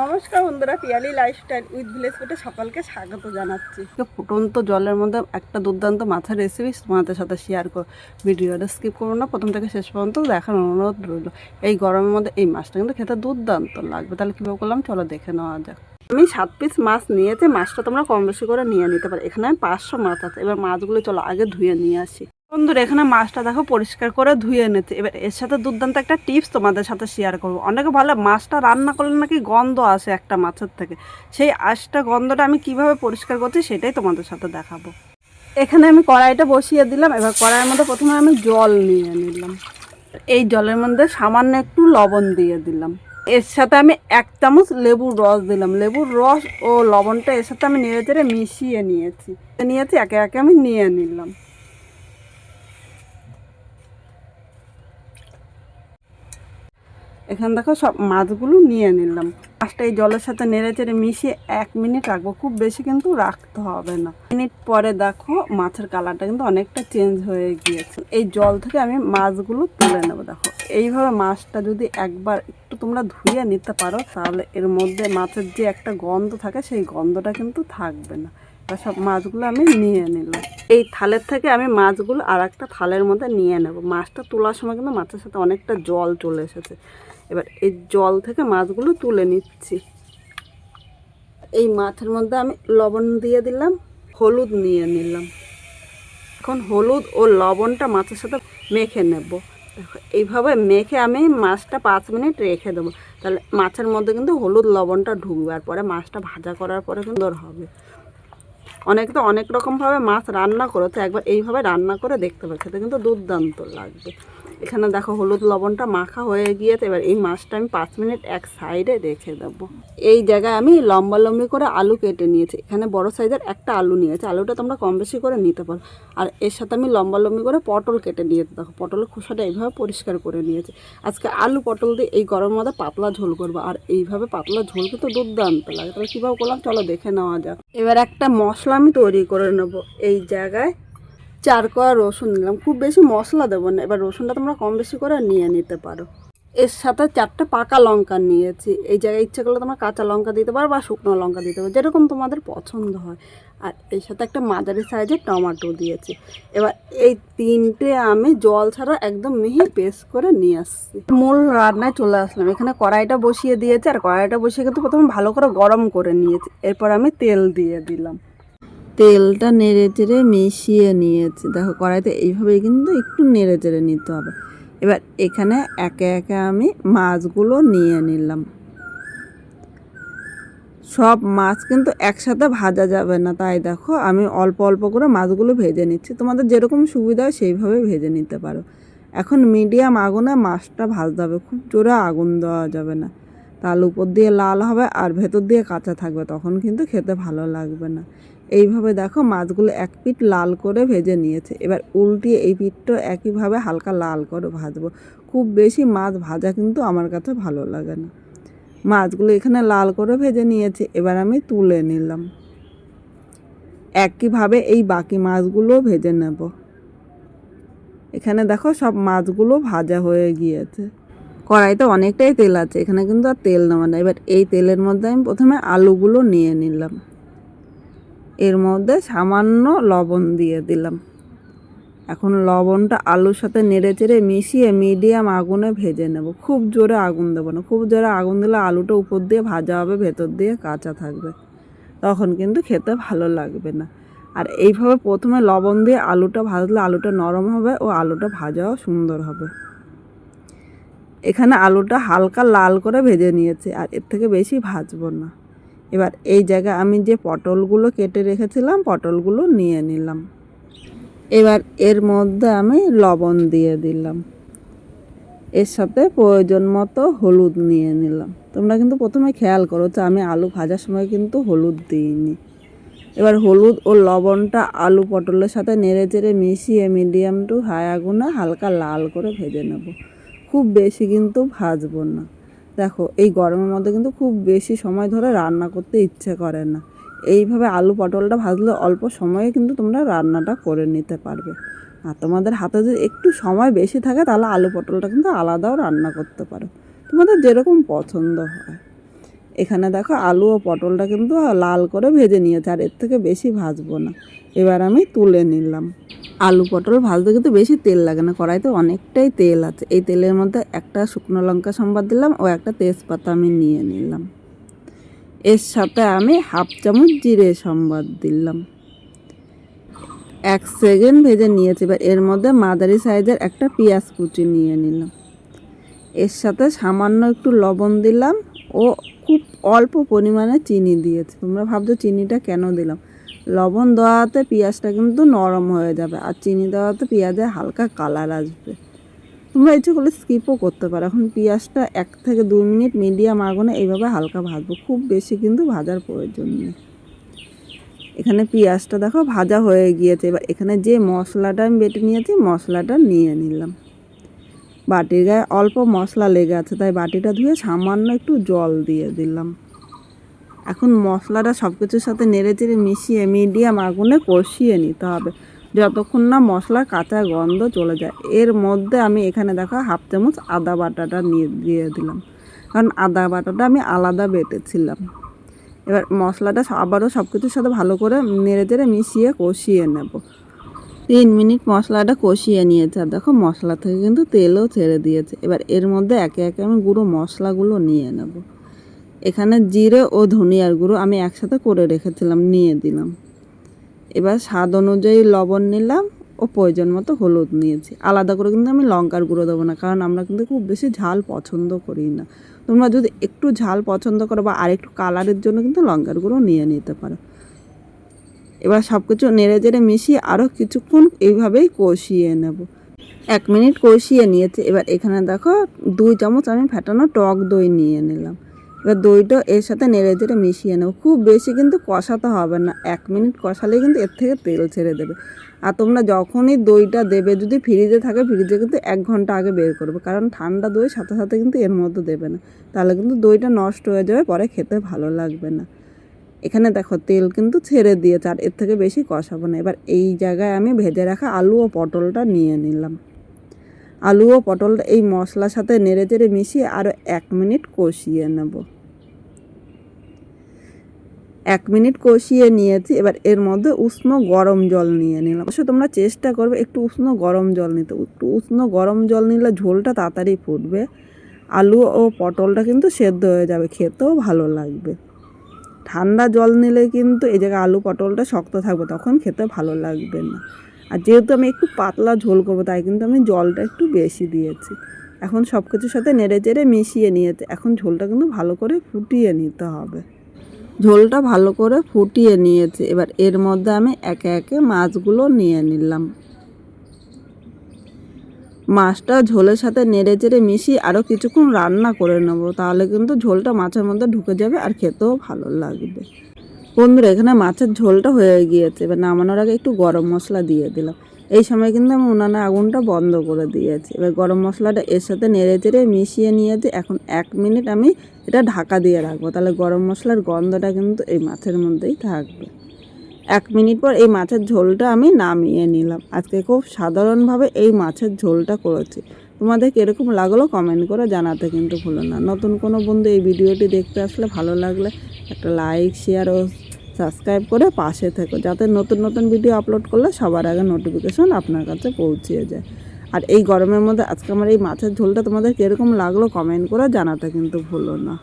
নমস্কার বন্ধুরা, Piyali lifestyle with village ফুডে সকলকে স্বাগত জানাচ্ছি। ফুটন্ত জলের মধ্যে একটা দুর্দান্ত মাছের রেসিপি তোমাদের সাথে শেয়ার করো। ভিডিওটা স্কিপ করো না, প্রথম থেকে শেষ পর্যন্ত দেখার অনুরোধ রইল। এই গরমের মধ্যে এই মাছটা কিন্তু খেতে দুর্দান্ত লাগবে। তাহলে কীভাবে করলাম চলো দেখে নেওয়া যাক। আমি 7 পিস মাছ নিয়েছি। মাছটা তোমরা কম বেশি করে নিয়ে নিতে পারো। এখানে 500 মাছ আছে। এবার মাছগুলো চলো আগে ধুয়ে নিয়ে আসি। বন্ধুরা, এখানে মাছটা দেখো পরিষ্কার করে ধুয়ে নিচ্ছে। এবার এর সাথে দুর্দান্ত একটা টিপস তোমাদের সাথে শেয়ার করবো। অনেকে ভালো মাছটা রান্না করলে নাকি গন্ধ আসে একটা মাছের থেকে। সেই গন্ধটা আমি কিভাবে পরিষ্কার করছি সেটাই তোমাদের সাথে দেখাবো। এখানে আমি কড়াইটা বসিয়ে দিলাম। এবার কড়াইয়ের মধ্যে প্রথমে আমি জল নিয়ে নিলাম। এই জলের মধ্যে সামান্য একটু লবণ দিয়ে দিলাম। এর সাথে আমি 1 চামচ লেবুর রস দিলাম। লেবুর রস ও লবণটা এর সাথে আমি নেড়ে চেড়ে মিশিয়ে নিয়েছি একে একে আমি নিয়ে নিলাম। এখানে দেখো সব মাছগুলো নিয়ে নিলাম। মাছটা এই জলের সাথে নেড়ে চেড়ে মিশিয়ে 1 মিনিট রাখবো। খুব বেশি কিন্তু রাখতে হবে না। মিনিট পরে দেখো মাছের কালারটা কিন্তু অনেকটা চেঞ্জ হয়ে গিয়েছে। এই জল থেকে আমি মাছগুলো তুলে নেবো। দেখো এইভাবে মাছটা যদি একবার একটু তোমরা ধুয়ে নিতে পারো তাহলে এর মধ্যে মাছের যে একটা গন্ধ থাকে সেই গন্ধটা কিন্তু থাকবে না। সব মাছগুলো আমি নিয়ে নিলাম। এই থালের থেকে আমি মাছগুলো আর একটা থালের মধ্যে নিয়ে নেব। মাছটা তোলার সময় কিন্তু মাছের সাথে অনেকটা জল চলে এসেছে। এবার এই জল থেকে মাছগুলো তুলে নিচ্ছি। এই মাছের মধ্যে আমি লবণ দিয়ে দিলাম, হলুদ নিয়ে নিলাম। এখন হলুদ ও লবণটা মাছের সাথে মেখে নেব। দেখো এইভাবে মেখে আমি মাছটা 5 মিনিট রেখে দেবো। তাহলে মাছের মধ্যে কিন্তু হলুদ লবণটা ঢুকবে। আর পরে মাছটা ভাজা করার পরে সুন্দর হবে। অনেকে তো অনেক রকমভাবে মাছ রান্না করেছে, একবার এইভাবে রান্না করে দেখতে পাবে, খেতে কিন্তু দুর্দান্ত লাগবে। এখানে দেখো হলুদ লবণটা মাখা হয়ে গিয়েছে। এবার এই মাছটা আমি 5 মিনিট এক সাইডে রেখে দেবো। এই জায়গায় আমি লম্বা লম্বি করে আলু কেটে নিয়েছি। এখানে বড় সাইজের একটা আলু নিয়েছি। আলুটা তোমরা কম বেশি করে নিতে পারো। আর এর সাথে আমি লম্বা লম্বি করে পটল কেটে নিয়েছি। দেখো পটলের খোসাটা এইভাবে পরিষ্কার করে নিয়েছি। আজকে আলু পটল দিয়ে এই গরমের মধ্যে পাতলা ঝোল করবো। আর এইভাবে পাতলা ঝোল কিন্তু দুর্দান্ত লাগে। তাহলে কীভাবে করলাম চলো দেখে নেওয়া যাক। এবার একটা মশলা আমি তৈরি করে নেবো। এই জায়গায় 4 কোয়া রসুন নিলাম। খুব বেশি মশলা দেবো না। এবার রসুনটা তোমরা কম বেশি করে নিয়ে নিতে পারো। এর সাথে 4টা পাকা লঙ্কা নিয়েছি। এই জায়গায় ইচ্ছে করলে তোমরা কাঁচা লঙ্কা দিতে পারো বা শুকনো লঙ্কা দিতে পারো, যেরকম তোমাদের পছন্দ হয়। আর এর সাথে একটা মাঝারি সাইজের টমেটো দিয়েছি। এবার এই 3টে আমি জল ছাড়া একদম মিহি পেস্ট করে নিয়ে আসছি। মূল রান্নায় চলে আসলাম। এখানে কড়াইটা বসিয়ে দিয়েছি। আর কড়াইটা বসিয়ে কিন্তু প্রথমে ভালো করে গরম করে নিয়েছি। এরপর আমি তেল দিয়ে দিলাম। তেলটা নেড়ে চেড়ে মিশিয়ে নিয়েছি। দেখো কড়াইতে এইভাবেই কিন্তু একটু নেড়ে চেড়ে নিতে হবে। এবার এখানে একে একে আমি মাছগুলো নিয়ে নিলাম। সব মাছ কিন্তু একসাথে ভাজা যাবে না, তাই দেখো আমি অল্প অল্প করে মাছগুলো ভেজে নিচ্ছি। তোমাদের যেরকম সুবিধা হয় সেইভাবে ভেজে নিতে পারো। এখন মিডিয়াম আগুনে মাছটা ভাজতে হবে। খুব জোরে আগুন দেওয়া যাবে না, তাহলে উপর দিয়ে লাল হবে আর ভেতর দিয়ে কাঁচা থাকবে, তখন কিন্তু খেতে ভালো লাগবে না। এইভাবে দেখো মাছগুলো এক পিঠ লাল করে ভেজে নিয়েছে। এবার উল্টিয়ে এই পিঠটা একইভাবে হালকা লাল করে ভাজবো। খুব বেশি মাছ ভাজা কিন্তু আমার কাছে ভালো লাগে না। মাছগুলো এখানে লাল করে ভেজে নিয়েছি। এবার আমি তুলে নিলাম। একইভাবে এই বাকি মাছগুলো ভেজে নেব। এখানে দেখো সব মাছগুলো ভাজা হয়ে গিয়েছে। কড়াইতে অনেকটাই তেল আছে, এখানে কিন্তু আর তেল নেওয়া না। এবার এই তেলের মধ্যে আমি প্রথমে আলুগুলো নিয়ে নিলাম। এর মধ্যে সামান্য লবণ দিয়ে দিলাম। এখন লবণটা আলুর সাথে নেড়ে চেড়ে মিশিয়ে মিডিয়াম আগুনে ভেজে নেব। খুব জোরে আগুন দেবো না। খুব জোরে আগুন দিলে আলুটা উপর দিয়ে ভাজা হবে, ভেতর দিয়ে কাঁচা থাকবে, তখন কিন্তু খেতে ভালো লাগবে না। আর এইভাবে প্রথমে লবণ দিয়ে আলুটা ভাজলে আলুটা নরম হবে ও আলুটা ভাজাও সুন্দর হবে। এখানে আলুটা হালকা লাল করে ভেজে নিয়েছি, আর এর থেকে বেশি ভাজবো না। এবার এই জায়গায় আমি যে পটলগুলো কেটে রেখেছিলাম পটলগুলো নিয়ে নিলাম। এবার এর মধ্যে আমি লবণ দিয়ে দিলাম। এর সাথে প্রয়োজন মতো হলুদ নিয়ে নিলাম। তোমরা কিন্তু প্রথমে খেয়াল করো যে আমি আলু ভাজার সময় কিন্তু হলুদ দিইনি। এবার হলুদ ও লবণটা আলু পটলের সাথে নেড়ে চেড়ে মিশিয়ে মিডিয়াম টু হাই আগুনে হালকা লাল করে ভেজে নেব। খুব বেশি কিন্তু ভাজবো না। দেখো এই গরমের মধ্যে কিন্তু খুব বেশি সময় ধরে রান্না করতে ইচ্ছে করে না। এইভাবে আলু পটলটা ভাজলে অল্প সময়ে কিন্তু তোমরা রান্নাটা করে নিতে পারবে। আর তোমাদের হাতে যদি একটু সময় বেশি থাকে তাহলে আলু পটলটা কিন্তু আলাদাও রান্না করতে পারো, তোমাদের যেরকম পছন্দ হয়। এখানে দেখো আলু ও পটলটা কিন্তু লাল করে ভেজে নিয়েছে, আর এর থেকে বেশি ভাজবো না। এবার আমি তুলে নিলাম। আলু পটল ভাজতে কিন্তু বেশি তেল লাগে না, কড়াইতে অনেকটাই তেল আছে। এই তেলের মধ্যে একটা শুকনো লঙ্কা সম্বাদ দিলাম ও একটা তেজপাতা আমি নিয়ে নিলাম। এর সাথে আমি 1/2 চামচ জিরে সম্বাদ দিলাম। 1 সেকেন্ড ভেজে নিয়েছি। এবার এর মধ্যে মাঝারি সাইজের একটা পেঁয়াজ কুচি নিয়ে নিলাম। এর সাথে সামান্য একটু লবণ দিলাম ও খুব অল্প পরিমাণে চিনি দিয়েছি। তোমরা ভাবছো চিনিটা কেন দিলাম? লবণ দেওয়াতে পেঁয়াজটা কিন্তু নরম হয়ে যাবে, আর চিনি দেওয়াতে পেঁয়াজে হালকা কালার আসবে। তোমরা ইচ্ছে করলে স্কিপও করতে পারো। এখন পেঁয়াজটা 1 থেকে 2 মিনিট মিডিয়াম আগুনে এইভাবে হালকা ভাজবো, খুব বেশি কিন্তু ভাজার প্রয়োজন নেই। এখানে পেঁয়াজটা দেখো ভাজা হয়ে গিয়েছে। এবার এখানে যে মশলাটা আমি বেটে নিয়েছি মশলাটা নিয়ে নিলাম। বাটির গায়ে অল্প মশলা লেগে আছে, তাই বাটিটা ধুয়ে সামান্য একটু জল দিয়ে দিলাম। এখন মশলাটা সব কিছুর সাথে নেড়েচেড়ে মিশিয়ে মিডিয়াম আগুনে কষিয়ে নিতে হবে, যতক্ষণ না মশলার কাঁচা গন্ধ চলে যায়। এর মধ্যে আমি এখানে দেখো 1/2 চামচ আদা বাটাটা দিয়ে দিলাম, কারণ আদা বাটাটা আমি আলাদা বেটেছিলাম। এবার মশলাটা আবারও সব কিছুর সাথে ভালো করে নেড়েচেড়ে মিশিয়ে কষিয়ে নেব। 3 মিনিট মশলাটা কষিয়ে নিয়েছে, আর দেখো মশলা থেকে কিন্তু তেলও ছেড়ে দিয়েছে। এবার এর মধ্যে একে একে আমি গুঁড়ো মশলাগুলো নিয়ে নেব। এখানে জিরে ও ধনিয়ার গুঁড়ো আমি একসাথে করে রেখেছিলাম, নিয়ে দিলাম। এবার স্বাদ অনুযায়ী লবণ নিলাম ও প্রয়োজন মতো হলুদ নিয়েছি। আলাদা করে কিন্তু আমি লঙ্কার গুঁড়ো দেবো না, কারণ আমরা কিন্তু খুব বেশি ঝাল পছন্দ করি না। তোমরা যদি একটু ঝাল পছন্দ করো বা আরেকটু কালারের জন্য কিন্তু লঙ্কার গুঁড়ো নিয়ে নিতে পারো। এবার সব কিছু নেড়ে চেড়ে মিশিয়ে আরও কিছুক্ষণ এইভাবেই কষিয়ে নেব। 1 মিনিট কষিয়ে নিয়েছি। এবার এখানে দেখো 2 চামচ আমি ফেটানো টক দই নিয়ে নিলাম। এবার দইটা এর সাথে নেড়ে চেড়ে মিশিয়ে নেব। খুব বেশি কিন্তু কষাতে হবে না, 1 মিনিট কষালেই কিন্তু এর থেকে তেল ছেড়ে দেবে। আর তোমরা যখনই দইটা দেবে, যদি ফ্রিজে থাকে ফ্রিজে কিন্তু 1 ঘন্টা আগে বের করবে, কারণ ঠান্ডা দই সাথে সাথে কিন্তু এর মধ্যে দেবে না, তাহলে কিন্তু দইটা নষ্ট হয়ে যাবে, পরে খেতে ভালো লাগবে না। এখানে দেখো তেল কিন্তু ছেড়ে দিয়েছে, আর এর থেকে বেশি কষাবো না। এবার এই জায়গায় আমি ভেজে রাখা আলু ও পটলটা নিয়ে নিলাম। আলু ও পটলটা এই মশলার সাথে নেড়ে চেড়ে মিশিয়ে আরও 1 মিনিট কষিয়ে নেব। 1 মিনিট কষিয়ে নিয়েছি। এবার এর মধ্যে উষ্ণ গরম জল নিয়ে নিলাম। অবশ্যই তোমরা চেষ্টা করবে একটু উষ্ণ গরম জল নিতে। একটু উষ্ণ গরম জল নিলে ঝোলটা তাড়াতাড়ি ফুটবে, আলু ও পটলটা কিন্তু সেদ্ধ হয়ে যাবে, খেতেও ভালো লাগবে। ঠান্ডা জল নিলে কিন্তু এই জায়গায় আলু পটলটা শক্ত থাকবে, তখন খেতে ভালো লাগবে না। আর যেহেতু আমি একটু পাতলা ঝোল করবো, তাই কিন্তু আমি জলটা একটু বেশি দিয়েছি। এখন সব কিছুর সাথে নেড়ে চেড়ে মিশিয়ে নিয়েছে। এখন ঝোলটা কিন্তু ভালো করে ফুটিয়ে নিতে হবে। ঝোলটা ভালো করে ফুটিয়ে নিয়েছে। এবার এর মধ্যে আমি একে একে মাছগুলো নিয়ে নিলাম। মাছটা ঝোলের সাথে নেড়ে চেড়ে মিশিয়ে আরও কিছুক্ষণ রান্না করে নেবো, তাহলে কিন্তু ঝোলটা মাছের মধ্যে ঢুকে যাবে আর খেতেও ভালো লাগবে। বন্ধুরা, এখানে মাছের ঝোলটা হয়ে গিয়েছে। এবার নামানোর আগে একটু গরম মশলা দিয়ে দিলাম। এই সময় কিন্তু আমি উনানে আগুনটা বন্ধ করে দিয়েছি। এবার গরম মশলাটা এর সাথে নেড়ে চেড়ে মিশিয়ে নিয়েছি। এখন 1 মিনিট আমি এটা ঢাকা দিয়ে রাখবো, তাহলে গরম মশলার গন্ধটা কিন্তু এই মাছের মধ্যেই থাকবে। 1 মিনিট পর এই মাছের ঝোলটা আমি নামিয়ে নিলাম। আজকে খুব সাধারণভাবে এই মাছের ঝোলটা করেছি। তোমাদের কীরকম লাগলো কমেন্ট করে জানাতে কিন্তু ভুলো না। নতুন কোনো বন্ধু এই ভিডিওটি দেখতে আসলে ভালো লাগলে একটা লাইক, শেয়ার ও সাবস্ক্রাইব করে পাশে থেকো, যাতে নতুন নতুন ভিডিও আপলোড করলে সবার আগে নোটিফিকেশন আপনার কাছে পৌঁছে যায়। আর এই গরমের মধ্যে আজকে আমার এই মাছের ঝোলটা তোমাদের কীরকম লাগলো কমেন্ট করে জানাতে কিন্তু ভুলো না।